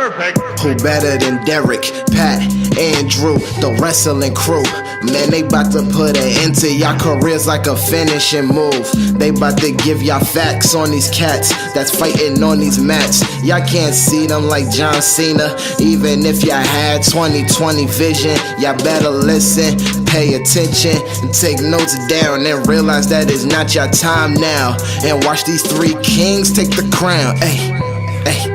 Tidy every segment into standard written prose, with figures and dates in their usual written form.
Perfect. Who better than Derek, Pat, Andrew, the wrestling crew? Man, they bout to put an end to y'all careers like a finishing move. They bout to give y'all facts on these cats that's fighting on these mats. Y'all can't see them like John Cena. Even if y'all had 20/20 vision, y'all better listen, pay attention, and take notes down and realize that it's not your time now. And watch these three kings take the crown. Hey, hey.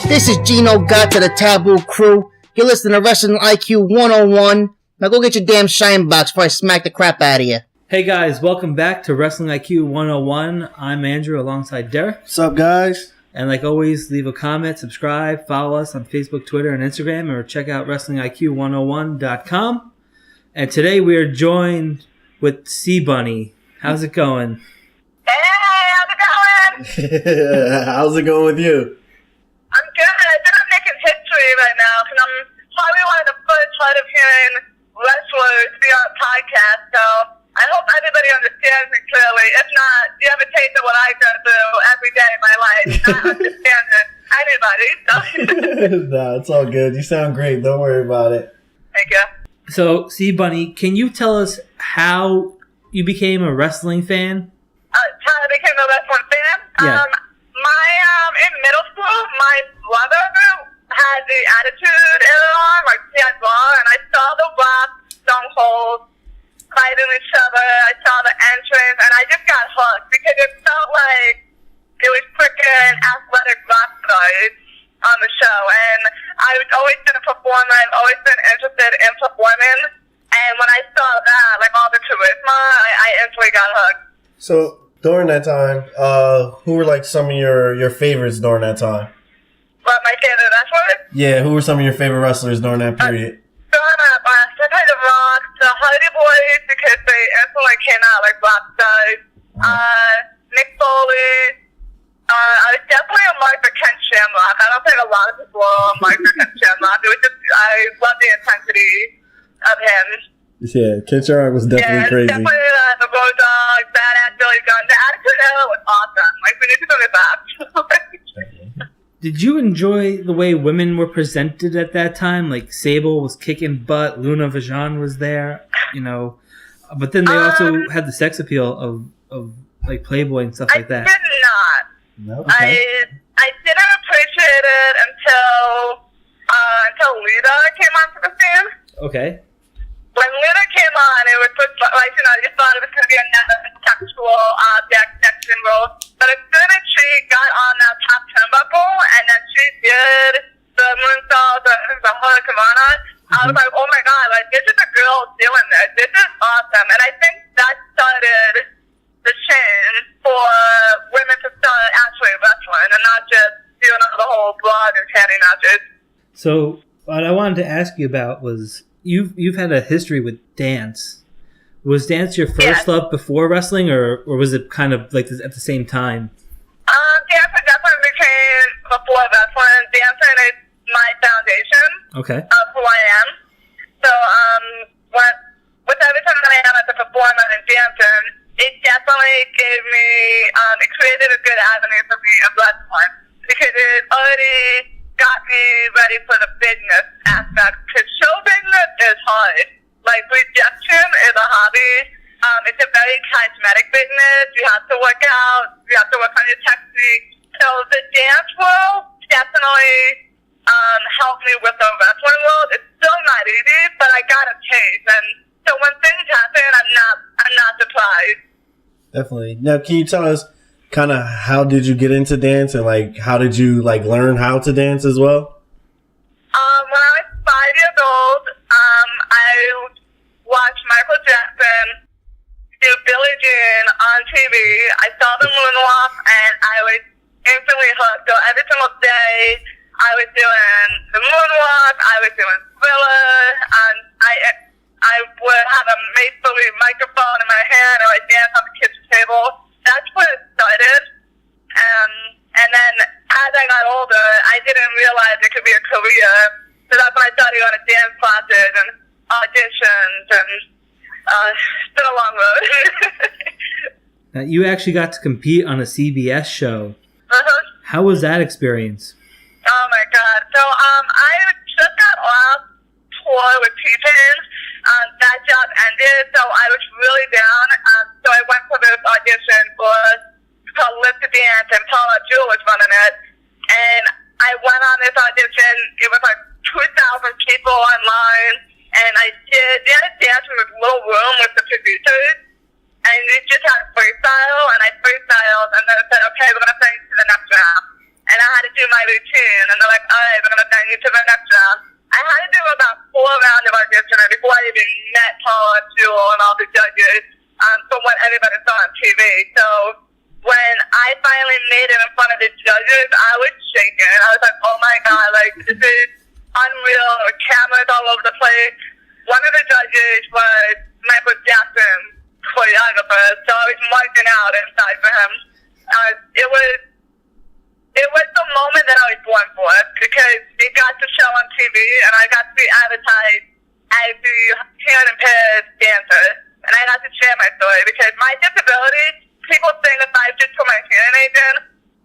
This is Gino God to the Taboo Crew. You're listening to Wrestling IQ 101. Now go get your damn shine box before I smack the crap out of you. Hey guys, welcome back to Wrestling IQ 101. I'm Andrew alongside Derek. What's up, guys? And like always, leave a comment, subscribe, follow us on Facebook, Twitter, and Instagram, or check out WrestlingIQ101.com. And today we are joined with C Bunny. How's it going? Hey, how's it going? How's it going with you? I'm good. I think I'm making history right now because I'm probably one of the first hard of hearing wrestlers to be on a podcast. So I hope everybody understands me clearly. If not, you have a taste of what I go through every day of my life. Not understanding anybody. So. Nah, it's all good. You sound great. Don't worry about it. Thank you. So, C Bunny, can you tell us how you became a wrestling fan? How I became a wrestling fan? Yeah. In middle school, my brother had the Attitude Era on, like he had Raw, and I saw The Rock, Stone Cold fighting each other. I saw the entrance, and I just got hooked because it felt like it was freaking athletic rock stars on the show. And I've always been a performer. I've always been interested in performing. And when I saw that, like all the charisma, I instantly got hooked. So during that time, who were like some of your favorites during that time? What, my favorite wrestlers? Yeah, who were some of your favorite wrestlers during that period? Growing up, definitely The Rock, the Hardy Boys, because they instantly came out like rock stars. Mick Foley. I was definitely a mark for Ken Shamrock. I don't think a lot of people are a mark for Ken Shamrock. It was just, I love the intensity of him. Yeah, Ken Shamrock was definitely crazy. Definitely the Road Dogg, Badass Billy Gunn. The Attitude Era was awesome. Like, we need to go back. Did you enjoy the way women were presented at that time? Like, Sable was kicking butt, Luna Vachon was there, you know. But then they also had the sex appeal of like, Playboy and stuff like that. I did not. No? Okay. I didn't appreciate it until Lita came onto the scene. Okay. When Lita came on, it was just like, you know, you thought it was going to be another sexual sex symbol. But as soon as she got on that top turnbuckle and then she did the moonsault, the hurricanrana, I was like, oh my god, like, this is a girl doing this. This is awesome. And I think that started the change for women to start actually wrestling and not just doing the whole blog and candy matches. So, what I wanted to ask you about was, you've had a history with dance. Was dance your first love before wrestling, or was it kind of like this at the same time? Dancing definitely became before wrestling. Dancing is my foundation of who I am. So, with everything that I am as a performer and dancing, it definitely gave me, it created a good avenue for me of wrestling because it already got me ready for the business aspect. Because show business is hard. Like, rejection is a hobby. It's a very charismatic business. You have to work out. You have to work on your technique. So the dance world definitely helped me with the wrestling world. It's still not easy, but I got a taste. And so when things happen, I'm not surprised. Definitely. Now, can you tell us kind of how did you get into dance and like how did you like learn how to dance as well? When I was 5 years old, I watched Michael Jackson do Billie Jean on TV. I saw the moonwalk and I was instantly hooked. So every single day I was doing the moonwalk, I was doing Thriller, and I would have a Mick Foley microphone in my hand and I'd dance on the kitchen table. That's where it started. And then as I got older, I didn't realize it could be a career. So that's when I started going to dance classes and auditions, and it's been a long road. Now, you actually got to compete on a CBS show. Uh-huh. How was that experience? Oh my god. So I just got off tour with TPain. That job ended, so I was really down. So I went for this audition for called Live to Dance, and Paula Jewell was running it. And I went on this audition. It was like 2,000 people online, and they had a dance in this little room with the producers, and they just had a freestyle, and I freestyled, and then I said, okay, we're going to send you to the next round. And I had to do my routine, and they're like, all right, we're going to send you to the next round. I had to do about 4 rounds of auditioning before I even met Paula Jewell and all the judges from what everybody saw on TV. So when I finally made it in front of the judges, I was shaking. I was like, oh my god, like, this is unreal. Cameras all over the place. One of the judges was Michael Jackson's choreographer, so I was marching out inside for him. It was the moment that I was born for, because it got to show on TV, and I got to be advertised as the hearing impaired dancer, and I got to share my story, because my disability, people think if I just put my hearing aid in,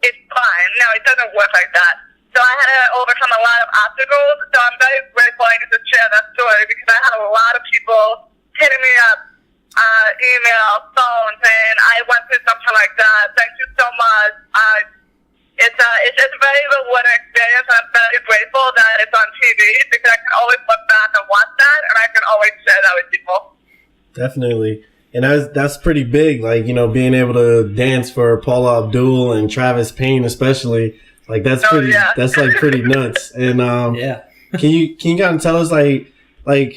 it's fine. No, it doesn't work like that. So I had to overcome a lot of obstacles, so I'm very grateful I get to share that story, because I had a lot of people hitting me up, email, phone, saying, I went through something like that. Thank you so much. It's a very rewarding experience, and I'm very grateful that it's on TV, because I can always look back and watch that, and I can always share that with people. Definitely. And that's pretty big, like, you know, being able to dance for Paula Abdul and Travis Payne especially. Like, that's that's like pretty nuts. And can you kind of tell us like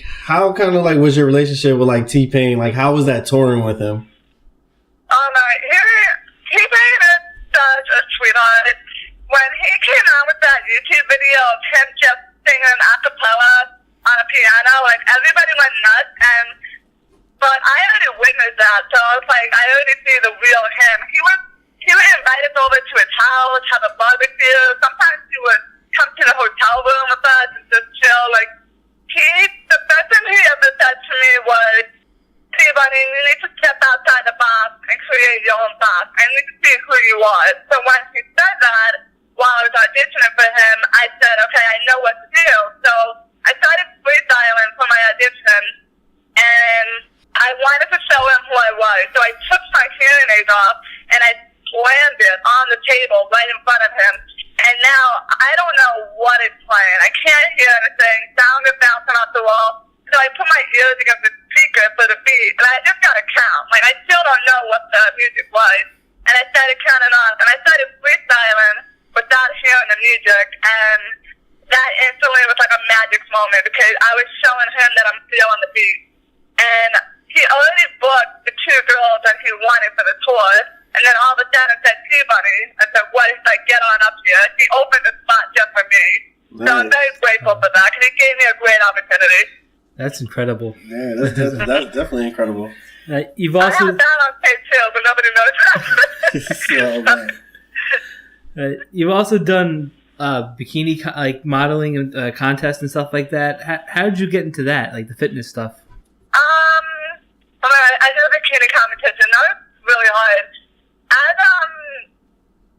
how kind of like was your relationship with like TPain? Like, how was that touring with him? TPain is such a sweetheart. When he came out with that YouTube video of him just singing a cappella on a piano, like, everybody went nuts. But I already witnessed that, so I was like, I already see the real him. He would invite us over to his house, have a barbecue. Sometimes he would come to the hotel room with us and just chill. Like, the best thing he ever said to me was, "See, buddy, you need to step outside the box and create your own box. I need to see who you are." So when he said that, while I was auditioning for him, I said, okay, I know what to do. So I started freestyling for my audition, and I wanted to show him who I was. So I took my hearing aids off, and I slammed it on the table right in front of him. And now I don't know what it's playing. I can't hear anything. Sound is bouncing off the wall. So I put my ears against the speaker for the beat, and I just got to count. Like, I still don't know what the music was. And I started counting off, and I started freestyling without hearing the music. And that instantly was like a magic moment, because I was showing him that I'm still on the beat. And he already booked the 2 girls that he wanted for the tour. And then all of a sudden I said, "See, buddy," I said, "what?" He's like, "Get on up here." He opened the spot just for me. Nice. So I'm very grateful for that, because he gave me a great opportunity. That's incredible. Yeah, that's definitely incredible. You've also I have that on tape too, but nobody knows that. You've also done bikini like modeling and contests and stuff like that. How did you get into that, like the fitness stuff? I did a bikini competition. That was really hard.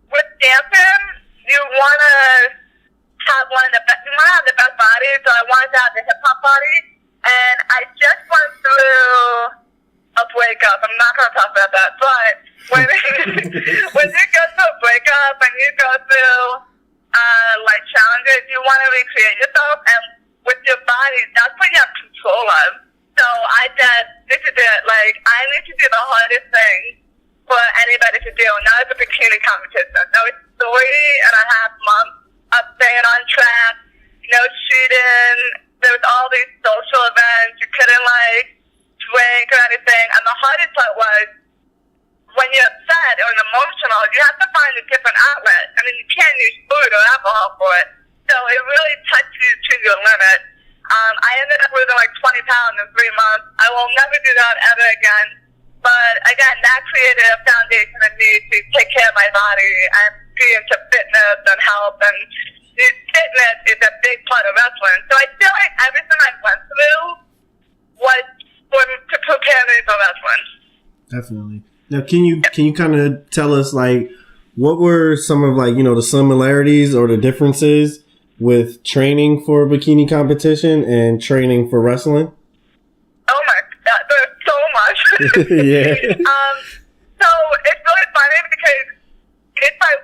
With dancing, you want to have the best body, so I wanted to have the hip hop body, and I just went through a breakup. I'm not going to talk about that, but when when you go through a breakup and you go through like challenges, you want to recreate yourself, and with your body, that's what you have control of. So I said, this is it. Like, I need to do the hardest thing for anybody to do, and that was a bikini competition. So it's 3.5 months of staying on track, no shooting. There was all these social events. You couldn't like drink or anything. And the hardest part was when you're upset or emotional, you have to find a different outlet. I mean, you can't use food or alcohol for it. So it really touched you to your limit. I ended up losing like 20 pounds in 3 months. I will never do that ever again. But again, that created a foundation in me to take care of my body and be into fitness and health. And fitness is a big part of wrestling. So I feel like everything I went through was to prepare me for wrestling. Definitely. Now, can you kind of tell us like what were some of like, the similarities or the differences with training for bikini competition and training for wrestling? Oh my God, there's so much. Yeah. So it's really funny because it's like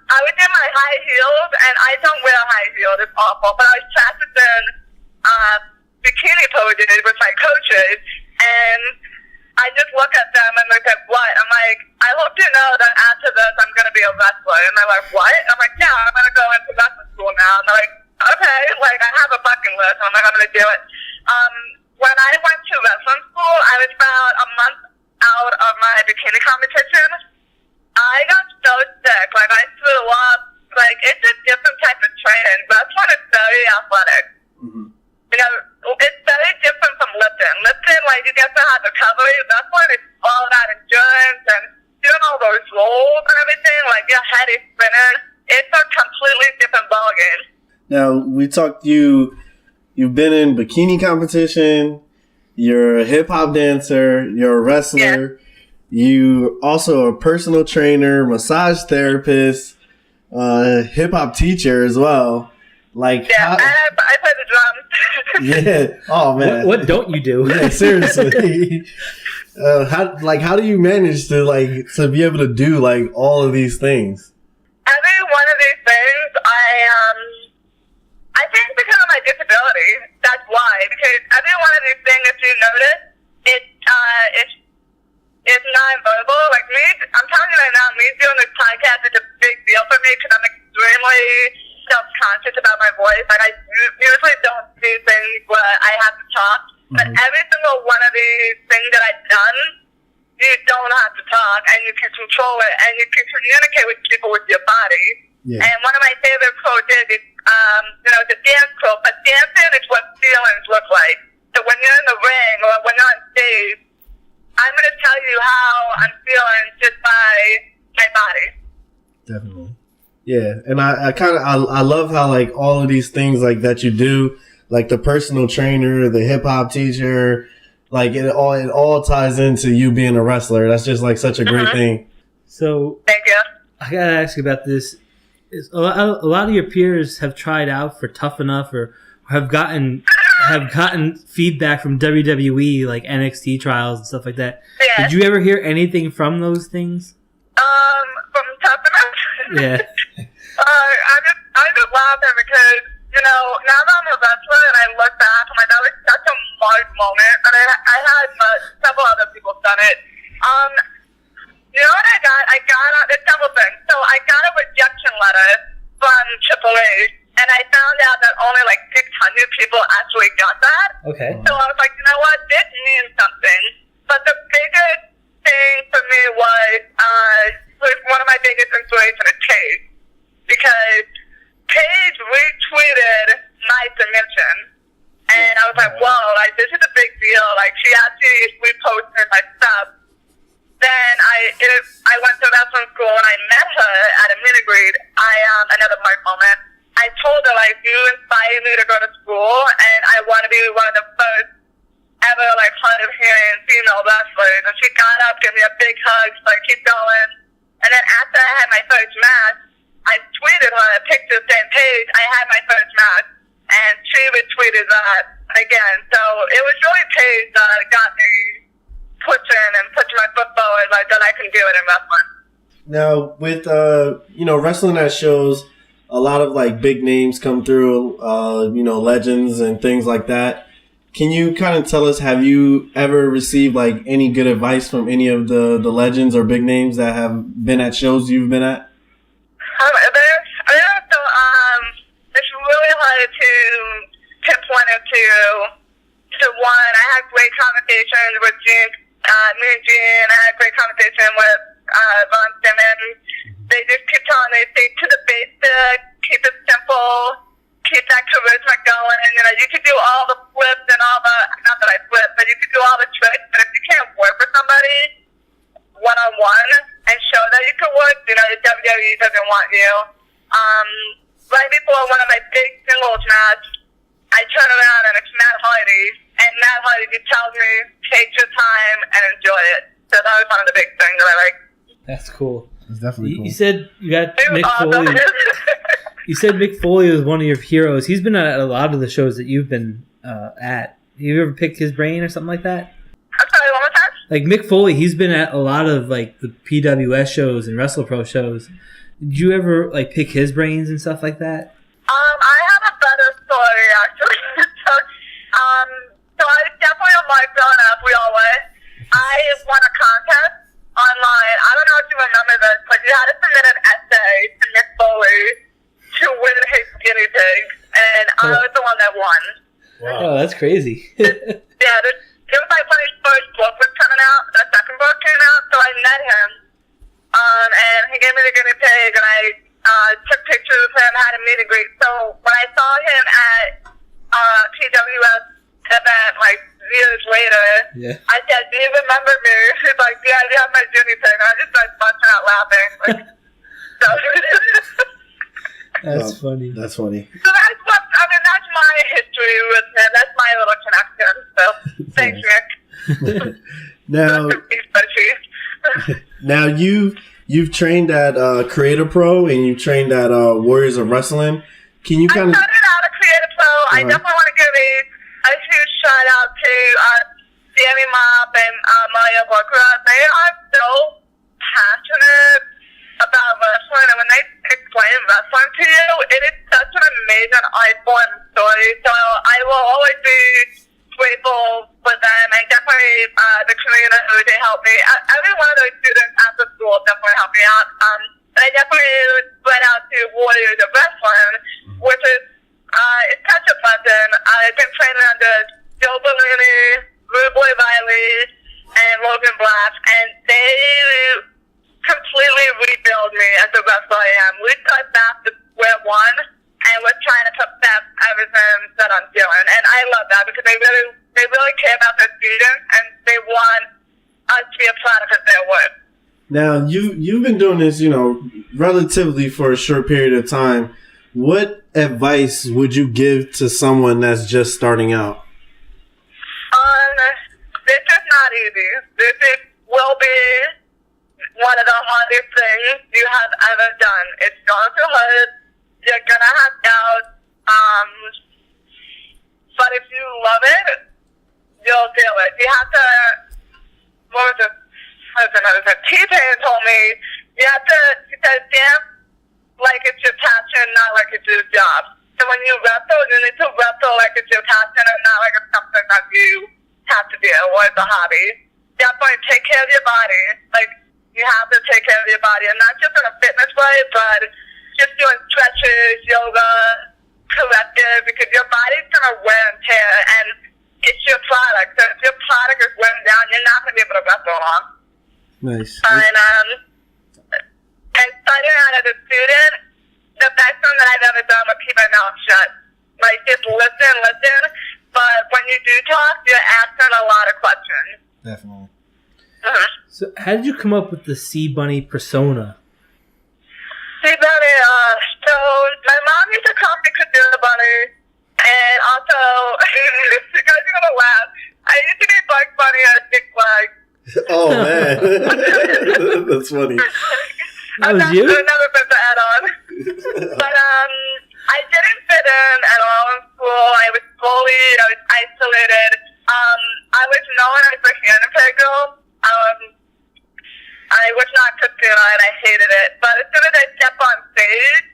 I was in my high heels, and I don't wear high heels. It's awful. But I was practicing bikini poses with my coaches, and I just look at them and look at what? I'm like, I hope you know that after this I'm going to be a wrestler. And they're like, what? I'm like, yeah, I'm going to go into wrestling school now. And they're like, okay, like I have a bucket list. I'm like, I'm going to do it. When I went to wrestling school, I was about a month out of my bikini competition. I got so sick. Like, I threw up. Like, it's a different type of training. Wrestling is very athletic. Mm-hmm. You know, it's very different from lifting. Lifting, like, you get to have recovery. Wrestling is all about endurance and doing all those rolls and everything. Like, your head is spinning. It's a completely different ballgame. Now, we talked you've been in bikini competition, you're a hip-hop dancer, you're a wrestler, you also a personal trainer, massage therapist, hip-hop teacher as well. Like, yeah, I play the drums. Yeah. Oh, man. What don't you do? Yeah, seriously. How do you manage to be able to do, like, all of these things? Every one of these things, I think because of my disability, that's why. Because every one of these things, if you notice, it's non-verbal. Like me, I'm telling you right now, me doing this podcast is a big deal for me because I'm extremely self-conscious about my voice. Like I usually don't do things where I have to talk. But every single one of these things that I've done, you don't have to talk, and you can control it, and you can communicate with people with your body. Yeah. And one of my favorite quotes is, it's a dance quote, but dancing is what feelings look like. So when you're in the ring or when you're on stage, I'm going to tell you how I'm feeling just by my body. Definitely. Yeah, and I love how like all of these things like that you do, like the personal trainer, the hip hop teacher, like it all ties into you being a wrestler. That's just like such a great thing. So thank you. I gotta ask you about this. A lot of your peers have tried out for Tough Enough or have gotten feedback from WWE, like NXT trials and stuff like that. Yeah. Did you ever hear anything from those things? From Tough Enough? Yeah. I'm just laughing because, now that I'm a wrestler and I look back, I'm like, that was such a marked moment. And I had several other people done it. You know what I got? There's several things. So I got a rejection letter from AAA, and I found out that only like 600 people actually got that. Okay. So I was like, you know what? This means something. But the biggest thing for me was one of my biggest inspirations is Paige. Because Paige retweeted my submission. And I was like, whoa, like this is a big deal. Like she actually reposted my stuff. Then I went to wrestling school and I met her at a mini greet. Another mark moment. I told her, like, you inspired me to go to school, and I want to be one of the first ever, like, hard-of-hearing female wrestlers. And she got up, gave me a big hug, she's like, keep going. And then after I had my first match, I tweeted her a picture saying, Paige, I had my first match. And she retweeted that again. So it was really Paige that got me pushing my foot forward, like, that I can do it in wrestling. Now, with, wrestling at shows, a lot of like big names come through, legends and things like that. Can you kind of tell us, have you ever received like any good advice from any of the legends or big names that have been at shows you've been at? It's really hard to pinpoint it to one. I had great conversations with Gene, me and Gene. I had great conversation with Von Simmons. They just keep telling me, stay to the basics, keep it simple, keep that charisma going. And, you can do all the flips and all the, not that I flip, but you can do all the tricks. But if you can't work with somebody one-on-one and show that you can work, the WWE doesn't want you. Right before one of my big singles match, I turn around and it's Matt Hardy. And Matt Hardy just tells me, take your time and enjoy it. So that was one of the big things that I like. That's cool. It's definitely cool. You said you got Mick Foley. You said Mick Foley was one of your heroes. He's been at a lot of the shows that you've been at. You ever picked his brain or something like that? I'm sorry, one more time? Like Mick Foley, he's been at a lot of like the PWS shows and WrestlePro shows. Did you ever like pick his brains and stuff like that? I have a better story actually. So I definitely on my growing up, we all were. I won a contest online. I don't know if you remember this, but you had to submit an essay to Mick Foley to win his guinea pig, and I was the one that won. Wow. Oh, that's crazy. Yeah, it was like when his first book was coming out, the second book came out, so I met him, and he gave me the guinea pig, and I took pictures of him, had a meet and greet. So when I saw him at PWS event, like years later, I said, "Do you remember me?" He's like, "Yeah, you have my guinea pig," and I just started busting out laughing. Like, so. That's funny. That's funny. So that's what, I mean, that's my history with him. That's my little connection. So, thanks, Nick. Now you've trained at Creator Pro and you've trained at Warriors of Wrestling. Can you kind of? I started out at Creator Pro. I definitely want to give a huge shout out to Danny Mop and Maria Bokra. They are so passionate about wrestling, and when they explain wrestling to you, it is such an amazing art-form story. So I will always be grateful for them, and definitely the community, they helped me. Every one of those students at the school definitely helped me out. And I definitely went out to Warriors of Wrestling, which is it's such a blessing. I've been training under Joe Bellini, Rude Boy Riley, and Logan Black, and they completely rebuild me as the wrestler I am. We got back to square one, and we're trying to perfect everything that I'm doing. And I love that because they really care about their students, and they want us to be a product of their work. Now you've been doing this, relatively for a short period of time. What advice would you give to someone that's just starting out? This is not easy. This will be one of the hardest things you have ever done. It's going to hurt. You're going to have doubts. But if you love it, you'll do it. You have to, TPain told me, you have to, he said, dance like it's your passion, not like it's your job. So when you wrestle, you need to wrestle like it's your passion and not like it's something that you have to do or it's a hobby. Definitely take care of your body. Like, you have to take care of your body, and not just in a fitness way, but just doing stretches, yoga, corrective, because your body's going to wear and tear, and it's your product. So if your product is wearing down, you're not going to be able to wrestle long. Nice. And starting out as a student, the best thing that I've ever done was keep my mouth shut. Like, just listen, but when you do talk, you're asking a lot of questions. Definitely. So how did you come up with the Sea Bunny persona? Sea Bunny, so my mom used to call me Kaduna Bunny, and also, you guys are going to laugh, I used to be Bugs Bunny at Six Flags. Oh, man. That's funny. That was you? I've never been to add on. But I didn't fit in at all in school. I was bullied. I was isolated. I was known as a hand-and-peg girl. I was not Christina, and I hated it. But as soon as I stepped on stage,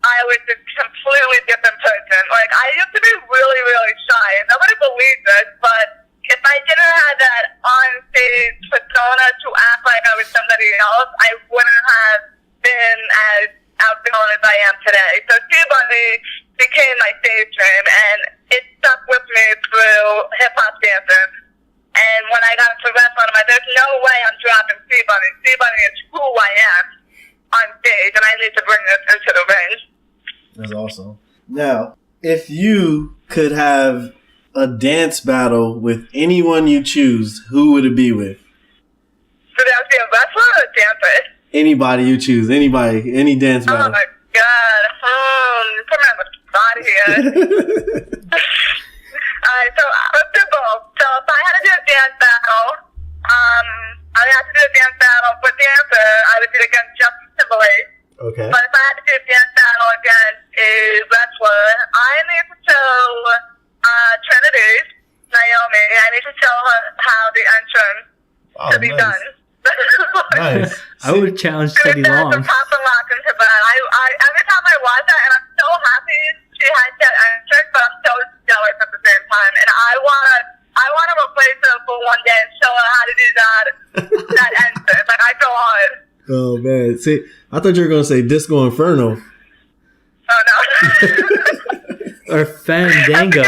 I was a completely different person. Like, I used to be really, really shy. And nobody believed this, but if I didn't have that on-stage persona to act like I was somebody else, I wouldn't have been as outgoing as I am today. So Sea Bunny became my stage name, and it stuck with me through hip-hop dancing. And when I got into wrestling, I'm like, there's no way I'm dropping Sea Bunny. Sea Bunny is who I am on stage, and I need to bring this into the ring. That's awesome. Now, if you could have a dance battle with anyone you choose, who would it be with? So that would be a wrestler or a dancer? Anybody you choose. Anybody. Any dance battle. Oh, my God. Put me on the spot here. Alright, so let's do both. So if I had to do a dance battle, I would have to do a dance battle. For dancer, I would do it against wrestler, I need to show Trinity, Naomi, I need to show her how the entrance to be done. Nice. I would challenge Teddy Long. Every time I watch that, and I'm so happy she had that entrance, but I'm so jealous at the same time. And I wanna replace her for one day and show her how to do that entrance. Like, I go hard. Oh man, see, I thought you were gonna say Disco Inferno. Oh no. Or Fandango.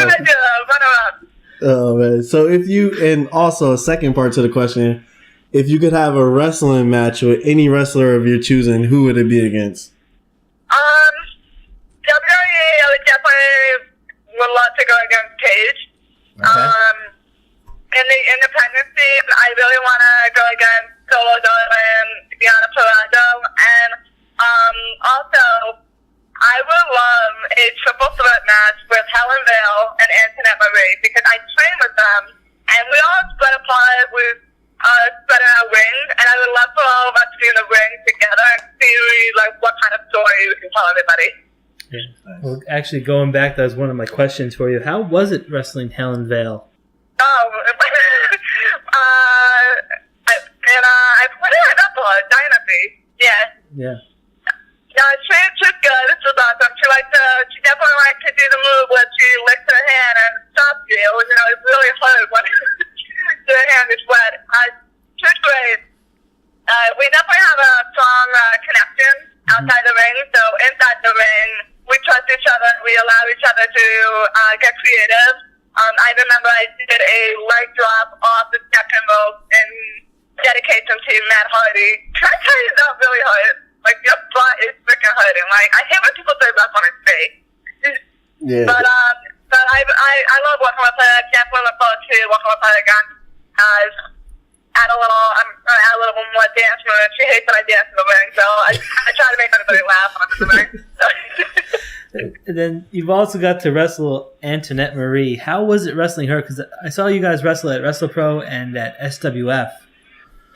Oh man, so if you, and also a second part to the question, if you could have a wrestling match with any wrestler of your choosing, who would it be against? WWE, I would love to go against Paige. Okay. In the independent scene, I really want to go against Zola and Diana Peralta, and also I would love a triple threat match with Helen Vale and Antoinette Marie, because I train with them, and we all spread apart with spread in our ring, and I would love for all of us to be in the ring together and see like what kind of story we can tell everybody. Yeah. Well, actually, going back, that was one of my questions for you. How was it wrestling Helen Vale? I put it up on Dynasty. Yeah. No, she's good. This was awesome. She definitely liked to do the move where she licks her hand and stops you. It really hurt when the hand is wet. She's great. We definitely have a strong connection outside the ring. So inside the ring, we trust each other. We allow each other to get creative. I remember I did a leg drop off the second rope in dedication to Matt Hardy. Can I tell you that really hurt? Like, your butt is freaking hurting. Like, I hate when people say that's on his face. Yeah. But I love working with her. Can't look forward to working with her again. Add a little more dance to it. She hates that I dance in the ring, so I try to make everybody laugh when I'm in the ring. And then you've also got to wrestle Antoinette Marie. How was it wrestling her? Because I saw you guys wrestle at WrestlePro and at SWF.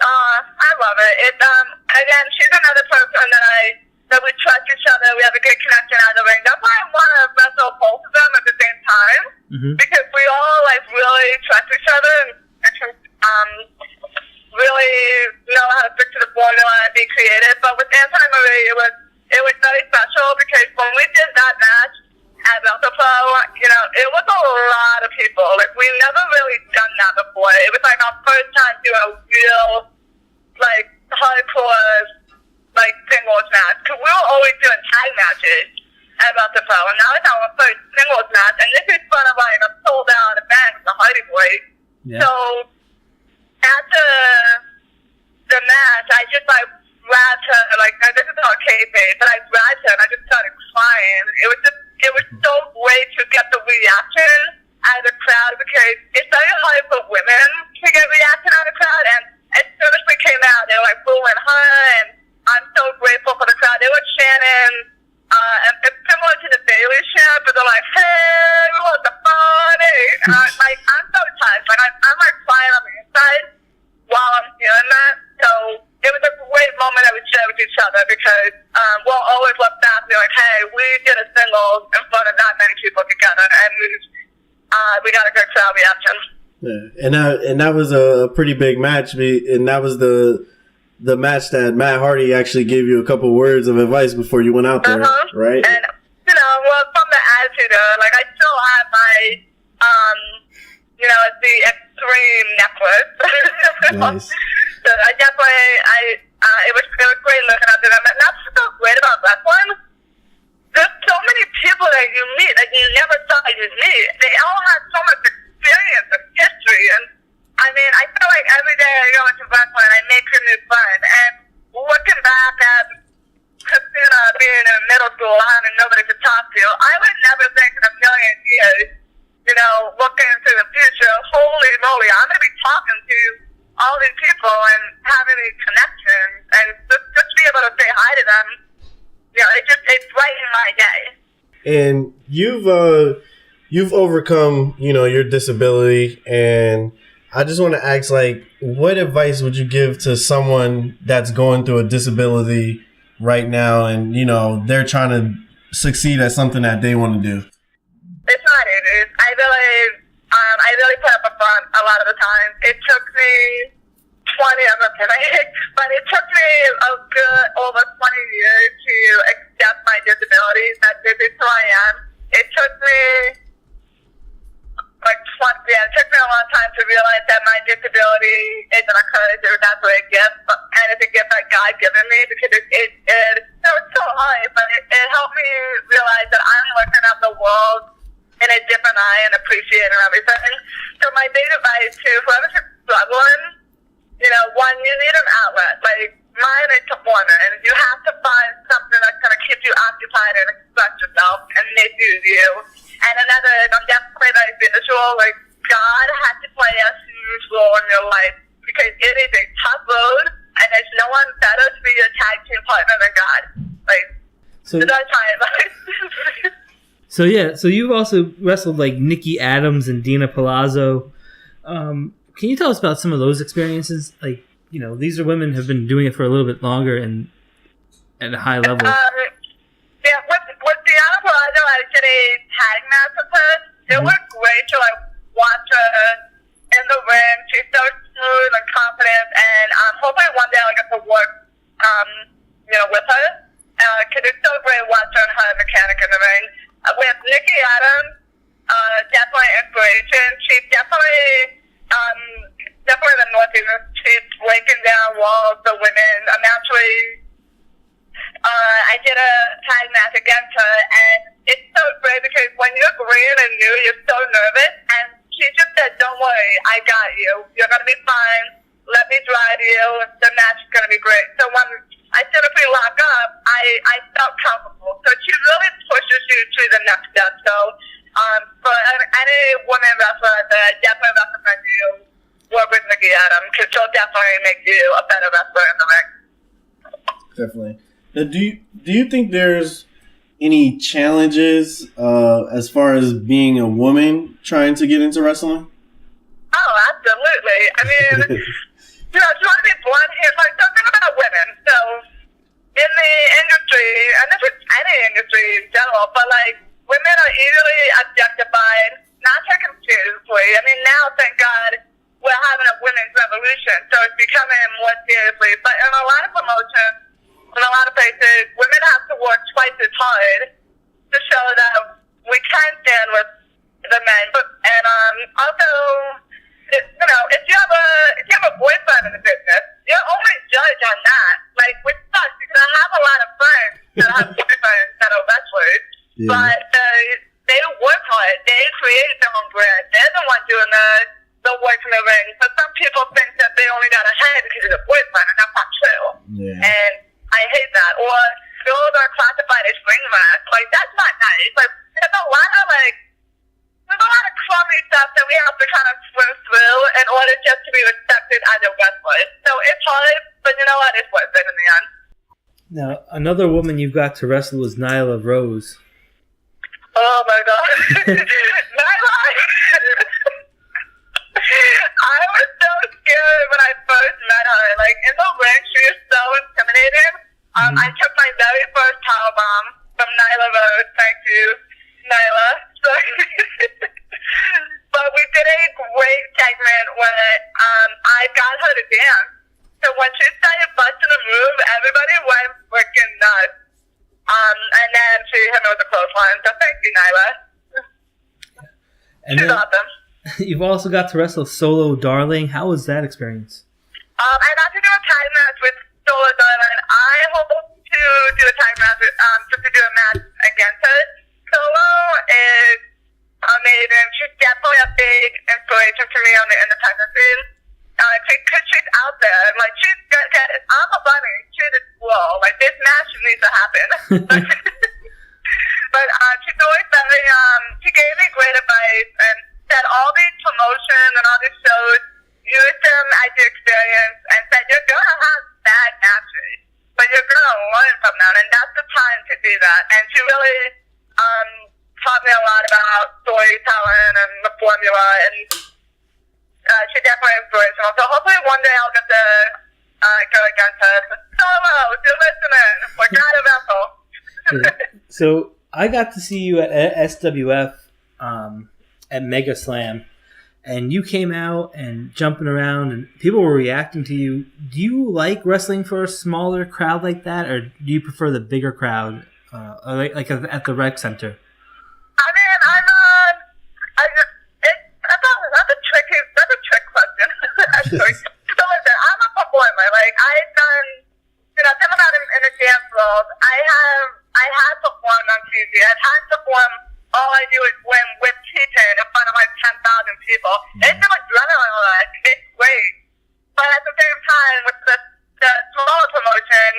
I love it. Again, she's another person that we trust each other. We have a good connection out of the ring. That's why I want to wrestle both of them at the same time, because we all really trust each other and really know how to stick to the formula and be creative. But with Antoinette Marie, it was very special, because when we did that match at WrestlePro, it was a lot of people. Like, we never really done that before. It was like our first time doing a real hardcore singles match, because we were always doing tag matches at WrestlePro, and now it's our first singles match, and this is in front of a sold out event with the Hardy Boys. Yeah. So after the match, I just grabbed her, this is all kayfabe, but I grabbed her and I just started crying. It was so great to get the reaction out of the crowd, because it's very hard for women to get reaction out of the crowd, and as soon as we came out, they were booing her, and I'm so grateful for the crowd. They were chanting, and it's similar to the Bailey chant, but they're like, "Hey, we want the party!" And I'm so touched. I'm crying on the inside while I'm feeling that. So it was a great moment that we shared with each other, because we'll always look back and be like, "Hey, we did a single in front of that many people together, and we got a good crowd reaction." Yeah, and that was a pretty big match, and that was the match that Matt Hardy actually gave you a couple words of advice before you went out there, right? And from the attitude, I still have my the extreme necklace. Nice. So I definitely, it was great looking up to them, and that's what's so great about wrestling. There's so many people that you meet that you never thought you'd meet. They all have so much experience and history, and I feel like every day I go into wrestling, I make a new friend. And looking back at Christina being in middle school, having nobody to talk to, I would never think in a million years, looking into the future, holy moly, I'm going to be talking to all these people and having these connections, and just to be able to say hi to them, it brightened my day. And you've overcome, your disability, and I just want to ask, what advice would you give to someone that's going through a disability right now, and they're trying to succeed at something that they want to do? It's not easy. I really put up a front a lot of the time. It took me 20, I'm not kidding, but it took me a good over 20 years to accept my disability, that this is who I am. It took me it took me a long time to realize that my disability isn't a curse, or that's a gift, and it's a gift that God given me, because it's so hard, but it helped me realize that I'm looking at the world in a different eye and appreciating everything. So my big advice to whoever's struggling, one, you need an outlet. Like, mine is performing, and you have to find something that's going to keep you occupied and express yourself and make you. And another is, I'm definitely very visual. Like, God has to play a huge role in your life, because it is a tough road, and there's no one better to be your tag team partner than God. Like, so that's my advice. So you've also wrestled like Nikki Adams and Dina Palazzo. Can you tell us about some of those experiences? Like, these are women who have been doing it for a little bit longer and at a high level. Yeah, with Dina Palazzo, I did a tag match with her. It was great to watch her in the ring. She's so smooth and confident, and hopefully one day I'll get to work, with her. Because it's so great watching her mechanic in the ring. With Nikki Adams, definitely inspiration. She's definitely the Northeast. She's breaking down walls for women. I'm actually, I did a tag match against her, and it's so great because when you're green and new, you're so nervous, and she just said, "Don't worry, I got you. You're going to be fine. Let me drive you. The match is going to be great." So when I said if we lock up, I felt comfortable. So she really pushes you to the next step. So for any woman wrestler, I definitely recommend you work with Nikki Adams, because she'll definitely make you a better wrestler in the ring. Definitely. Now, do you think there's any challenges as far as being a woman trying to get into wrestling? Oh, absolutely. I mean, if you want to be blunt here, like, something about women. So, in the industry, and this is any industry in general, but, like, women are easily objectified, not taken seriously. I mean, now, thank God, we're having a women's revolution, so it's becoming more seriously. But in a lot of promotions, in a lot of places, women have to work twice as hard to show that we can stand with the men. And also, if you have a boyfriend in the business, you're only judged on that. Like, which sucks, because I have a lot of friends that have boyfriends that are wrestlers, but they work hard. They create their own brand. They're the one doing the work in the ring. But some people think that they only got ahead because of the boyfriend, and that's not true. Yeah. And I hate that. Or girls are classified as ring rats. Like, that's not nice. Like, there's a lot of crummy stuff that we have to kind of swim through in order just to be respected as a wrestler. So it's hard, but you know what? It's worth it in the end. Now, another woman you've got to wrestle is Nyla Rose. Oh my God. Nyla! I was so scared when I first met her. Like, in the ring, she was so intimidating. I took my very first power bomb from Nyla Rose. Thank you, Nyla. But we did a great segment where I got her to dance. So when she started busting a move, everybody went freaking nuts. And then she hit me with a clothesline. So thank you, Nyla. She's awesome. You've also got to wrestle Solo Darling. How was that experience? I got to do a tag match with Zola, and I hope to do a tag match, just to do a match against her. Solo is amazing. She's definitely a big inspiration for me on the independent scene. Because she's out there. Like, she's good. I'm a bunny. She's a squirrel. Like, this match needs to happen. But she's always very, she gave me great advice and said all these promotions and all these shows, use them as your experience, and said you're going to have bad matches, but you're going to learn from them, and that's the time to do that. And she really taught me a lot about storytelling and the formula, and she's definitely inspirational. So hopefully one day I'll get to go against her. Solo, if you're listening, we're going to wrestle. So I got to see you at SWF at Mega Slam, and you came out and jumping around, and people were reacting to you. Do you like wrestling for a smaller crowd like that, or do you prefer the bigger crowd, like at the rec center? I mean, that's a trick question. Actually, so listen, I'm a performer. Like I've done, coming out in the dance world, I had performed on TV. I've had to perform. All I do is win with TPain in front of like 10,000 people. It's an adrenaline rush. It's great, but at the same time, with the smaller promotion,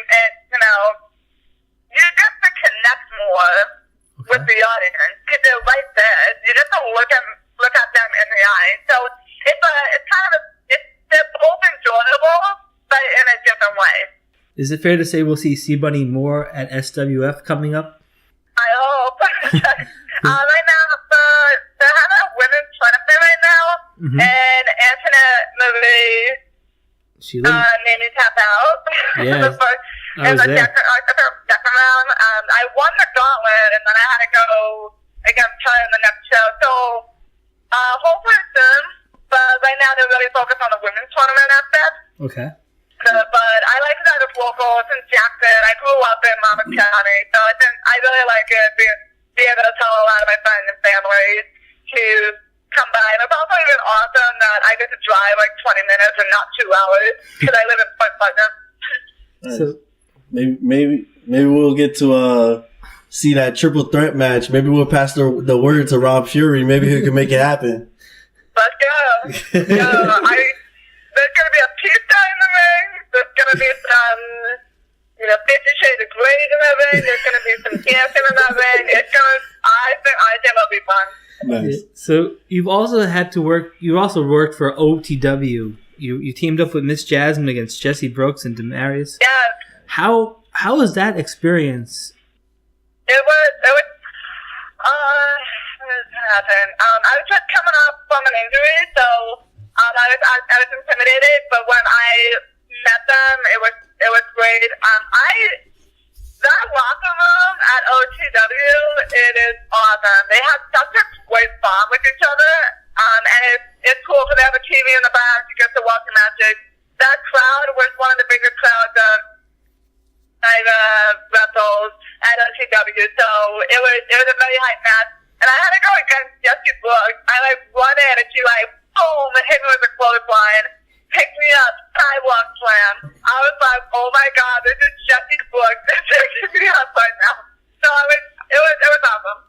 you get to connect more with the audience because they're right there. You just have to look at them in the eye. So they're both enjoyable, but in a different way. Is it fair to say we'll see C-Bunny more at SWF coming up? I hope. Right now, they're having a women's tournament right now, and Antoinette Marie made me tap out. Yeah, in the second round. I won the gauntlet, and then I had to go against her in the next show. So, hopefully soon. But right now, they're really focused on the women's tournament aspect. Okay. But I like that it's local. It's in Jackson. I grew up in Monmouth County, so I really like it. Being able to tell a lot of my friends and family to come by. And it's also even awesome that I get to drive like 20 minutes and not 2 hours because I live in Point Pleasant. Nice. So maybe we'll get to see that triple threat match. Maybe we'll pass the word to Rob Fury. Maybe he can make it happen. Let's go. There's going to be a pizza in the ring. There's going to be some, 50 Shades of Grey in the ring. There's going to be some dancing in that ring. I think it'll be fun. Nice. So you've also had to work. You also worked for OTW. You teamed up with Miss Jasmine against Jesse Brooks and Demarius. Yes. How was that experience? It was. What happened? I was just coming up from an injury, so I was intimidated. But when I met them, it was great. That locker room at OTW, it is awesome. They have such a great bond with each other, and it's cool because they have a TV in the back. You get to watch the matches. That crowd was one of the biggest crowds I've wrestled at OTW, so it was a very hype match. And I had to go against Jessie Brooks. I run in and she boom, and hit me with a clothesline. Picked me up, sidewalk slam. I was like, oh my god, this is Jessie Brooks. They're picking me up right now. So it was awesome.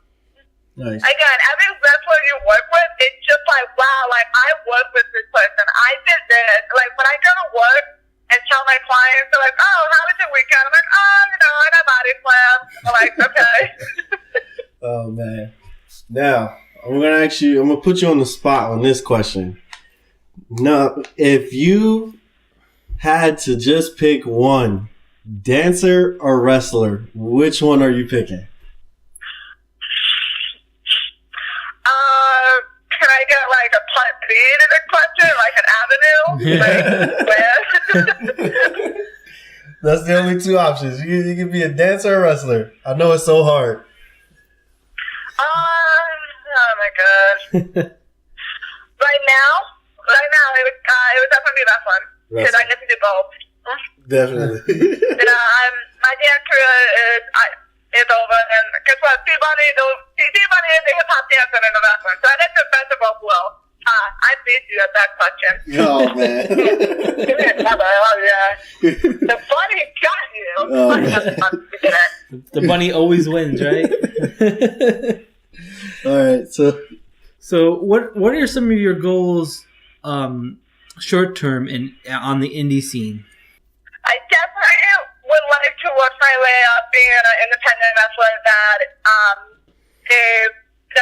Nice. Again, every wrestler you work with, it's just wow, I work with this person. I did this. When I go to work and tell my clients, they're like, oh, how was your weekend? I'm like, oh, I got body slam. I'm like, okay. Oh man. Now, I'm gonna put you on the spot on this question. Now, if you had to just pick one, dancer or wrestler, which one are you picking? Can I get a part B to the question, an avenue? Where? That's the only two options. You can be a dancer or wrestler. I know it's so hard. Oh my god. Right now, it would definitely be that one because I get to do both. Definitely. My dance career is over, and guess what? T-Bunny is the hip hop dancer and the wrestler, so I get the best of both worlds. I beat you at that question. Oh man. Oh yeah. The bunny got you. Oh, the bunny always wins, right? All right, so what are some of your goals, short term on the indie scene? I definitely would like to work my way up being an independent wrestler that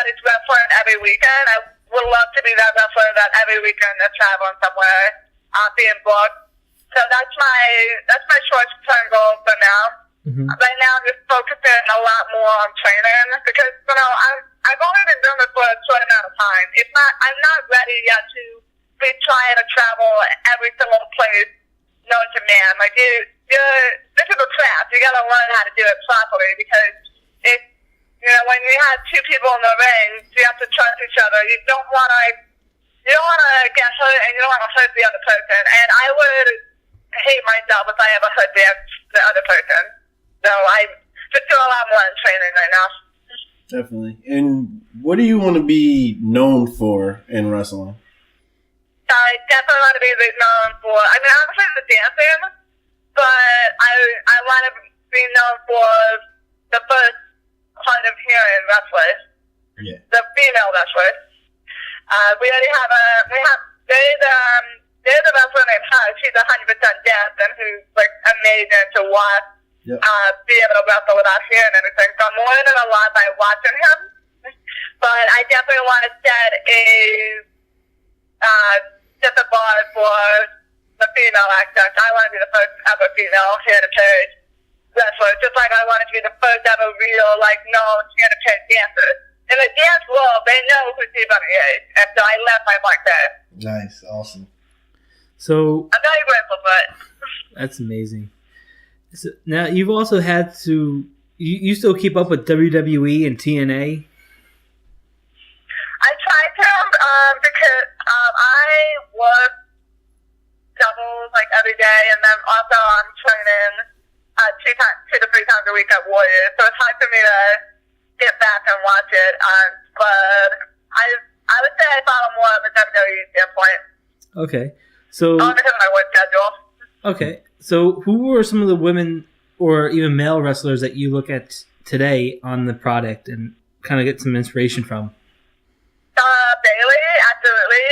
is wrestling every weekend. I would love to be that wrestler that every weekend is traveling somewhere, being booked. So that's my short term goal for now. Mm-hmm. Right now, I'm just focusing a lot more on training because I've only been doing this for a short amount of time. I'm not ready yet to be trying to travel every single place known to man. This is a craft. You got to learn how to do it properly because you know, when you have two people in the ring, you have to trust each other. You don't want to get hurt, and you don't want to hurt the other person. And I would hate myself if I ever hurt the other person. So I just do a lot more in training right now. Definitely. And what do you want to be known for in wrestling? I definitely want to be known for, I mean, obviously the dancing, but I want to be known for the first part of hearing wrestlers. Yeah. The female wrestlers. We already have there's a wrestler named Hush. She's 100% dancing, who's like amazing to watch. Yep. Be able to wrestle without hearing anything. So I'm learning a lot by watching him. But I definitely want to set the bar for the female aspect. I want to be the first ever female hand-to-page wrestler, just like I wanted to be the first ever real, like, known hand-to-page dancer. In the dance world, they know who T-Bunny is, and so I left my mark there. Nice, awesome. So I'm very grateful for it. That's amazing. So now you've also had to. You still keep up with WWE and TNA? I try to because I work doubles like every day, and then also I'm training 2 to 3 times a week at Warriors, so it's hard for me to get back and watch it. But I would say I follow more of a WWE standpoint. Okay, so because of my work schedule. Okay, so who were some of the women or even male wrestlers that you look at today on the product and kind of get some inspiration from? Bailey, absolutely.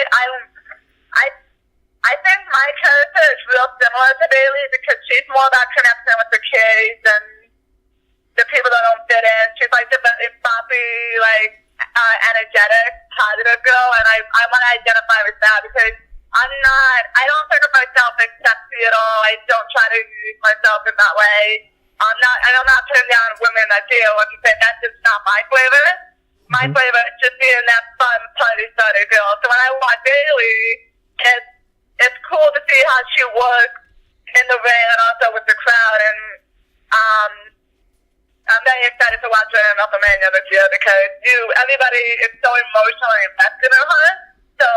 I think my character is real similar to Bailey because she's more about connecting with the kids and the people that don't fit in. She's like the very poppy, like energetic, positive girl, and I want to identify with that because I don't think of myself as sexy at all. I don't try to use myself in that way. I'm not putting down women that do. Like you said, that's just not my flavor. My flavor is just being that fun, party starter girl. So when I watch Bailey, it's cool to see how she works in the ring and also with the crowd. And I'm very excited to watch her in WrestleMania this year because everybody is so emotionally invested in her. So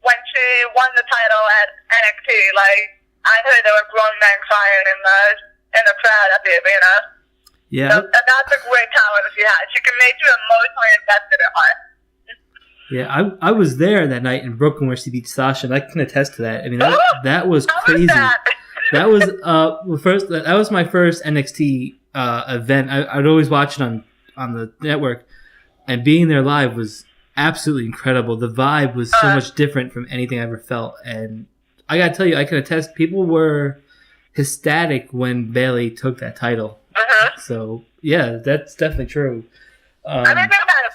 when she won the title at NXT, like I heard there were grown men crying in the crowd at the arena. Yeah, so that's a great talent that she has. She can make you emotionally invested in her. Yeah, I was there that night in Brooklyn where she beat Sasha, and I can attest to that. I mean, that was crazy. That was my first NXT event. I'd always watch it on the network, and being there live was absolutely incredible. The vibe was so much different from anything I ever felt, and I gotta tell you, I can attest. People were ecstatic when Bailey took that title. So yeah, that's definitely true. I mean, think about it.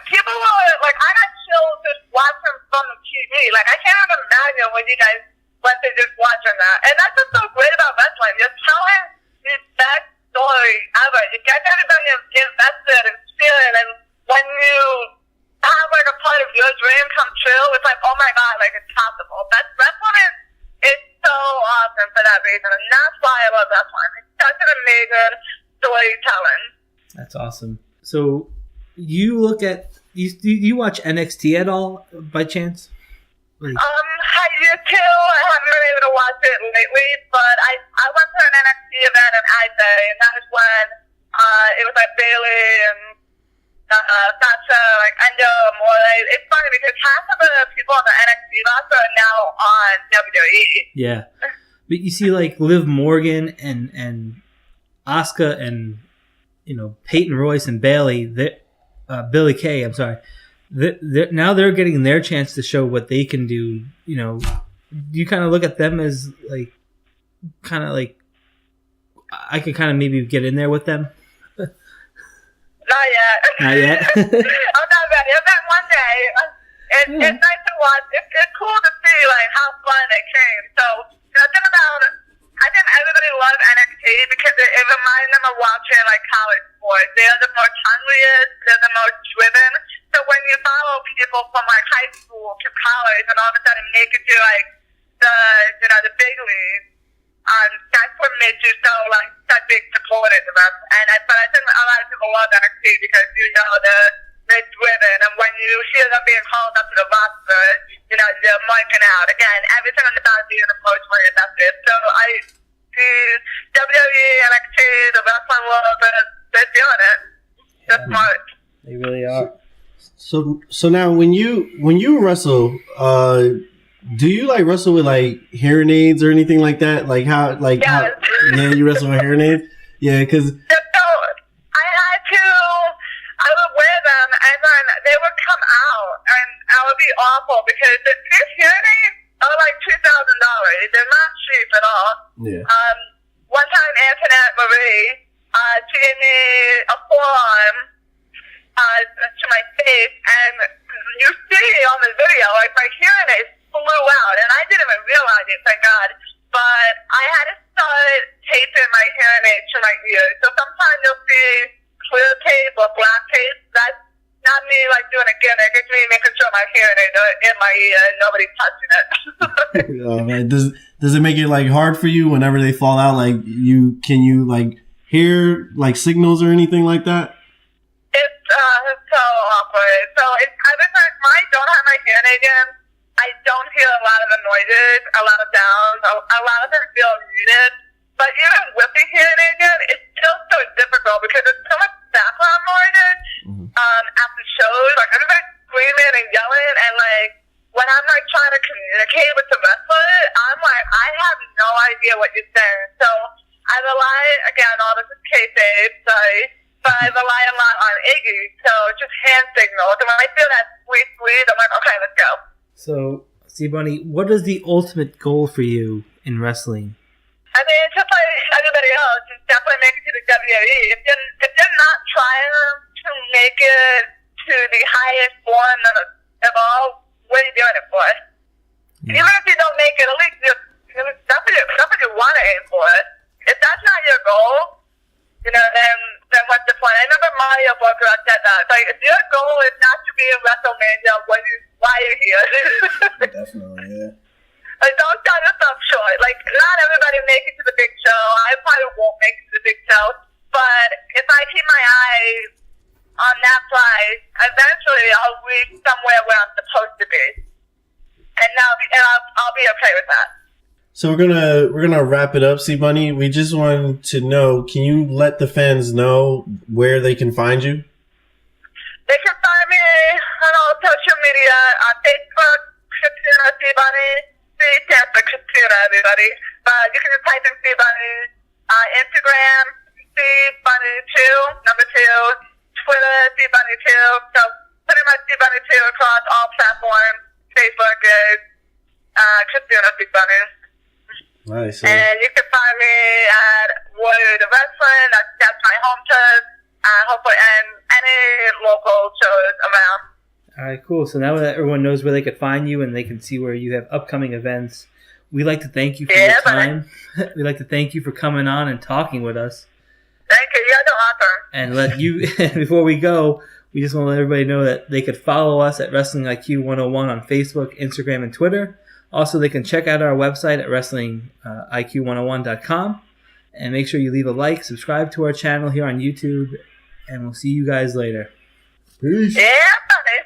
People were like, I got chills just watching from the TV. Like, I can't even imagine when you guys went to just watching that. And that's what's so great about wrestling. You're telling the best story ever. You get everybody invested and feeling, and when you have like a part of your dream come true, it's like, oh my god, like it's possible. That's wrestling is so awesome for that reason, and that's why I love wrestling. It's such an amazing storytelling. That's awesome. So you look at you watch NXT at all by chance? I used to. I haven't been able to watch it lately, but I went to an NXT event in Idaho, and that was when it was like Bailey and Sasha, like Endo, More. It's funny because half of the people on the NXT roster are now on WWE. Yeah, but you see, like Liv Morgan and Asuka and Peyton Royce and Bailey, Billie Kay. I'm sorry. Now they're getting their chance to show what they can do. Do you kind of look at them as like, I could kind of maybe get in there with them? Not yet. Not yet? I'm not ready. I bet one day. It's nice to watch. It's cool to see like how fun it came. So I think everybody loves NXT because it reminds them of watching like college sports. They are the most hungriest. They're the most driven. So when you follow people from like high school to college and all of a sudden make it to like the big leagues, that's what made you so like such big supporters of them. But I think a lot of people love NXT because they're driven, and when you hear them being called up to the roster, they're marking out. Again, everything on the back being emotionally invested. So the WWE, NXT, the wrestling world, they're doing it. They're smart. They really are. So now when you wrestle, do you like wrestle with like hearing aids or anything like that? Like how you wrestle with hearing aids? Yeah, because I would wear them, and then they would come out, and I would be awful because these hearing aids are like $2,000. They're not cheap at all. Yeah. One time, Antoinette Marie, she gave me a forearm to my face, and you see on the video, like my hearing aids flew out, and I didn't even realize it, thank God. But I had to start taping my hearing aids to my ears. So sometimes you'll see clear tape or black tape. That's not me like doing a gimmick. It's me making sure my hearing aids are in my ear and nobody's touching it. Oh man, does it make it like hard for you whenever they fall out? Like can you like hear like signals or anything like that? It's so awkward. So every time I don't have my hearing aid in, I don't hear a lot of the noises, a lot of sounds, a lot of them feel muted. But even with the hearing aid in, it's still so difficult because there's so much background noises after shows. Like everybody's screaming and yelling, and like when I'm like trying to communicate with the wrestler, I'm like, I have no idea what you're saying. So I rely, again, all this is kayfabe, sorry, but I rely a lot on Iggy. So just hand signals, and when I feel that sweet, I'm like, okay, let's go. So, C-Bunny, what is the ultimate goal for you in wrestling? I mean, it's just like everybody else. It's definitely make it to the WWE. If you're not trying to make it to the highest form of all, what are you doing it for? Yeah. Even if you don't make it, at least that's what you want to aim for. If that's not your goal, then what's the point? I remember Mario Booker said that. Like, if your goal is not to be in WrestleMania, why are you here? Definitely, yeah. Like, don't sell yourself short. Like, not everybody make it to the big show. I probably won't make it to the big show. But if I keep my eye on that prize, eventually I'll reach somewhere where I'm supposed to be. And I'll be okay with that. So we're gonna wrap it up, C-Bunny. We just want to know, can you let the fans know where they can find you? They can find me on all social media, on Facebook, Christina C-Bunny. C stands for Christina, everybody. But you can just type in C-Bunny. Instagram, C-Bunny2, number 2. Twitter, C-Bunny2. So pretty much C-Bunny2 across all platforms. Facebook is Christina C-Bunny. Nice. And you can find me at Warrior of Wrestling. That's my home turf. Hopefully, and any local shows around. All right, cool. So now that everyone knows where they could find you and they can see where you have upcoming events, we'd like to thank you for your time. We'd like to thank you for coming on and talking with us. Thank you. You're awesome. And let you, before we go, we just want to let everybody know that they could follow us at Wrestling IQ 101 on Facebook, Instagram, and Twitter. Also, they can check out our website at WrestlingIQ101.com. And make sure you leave a like, subscribe to our channel here on YouTube, and we'll see you guys later. Peace. Yeah, buddy.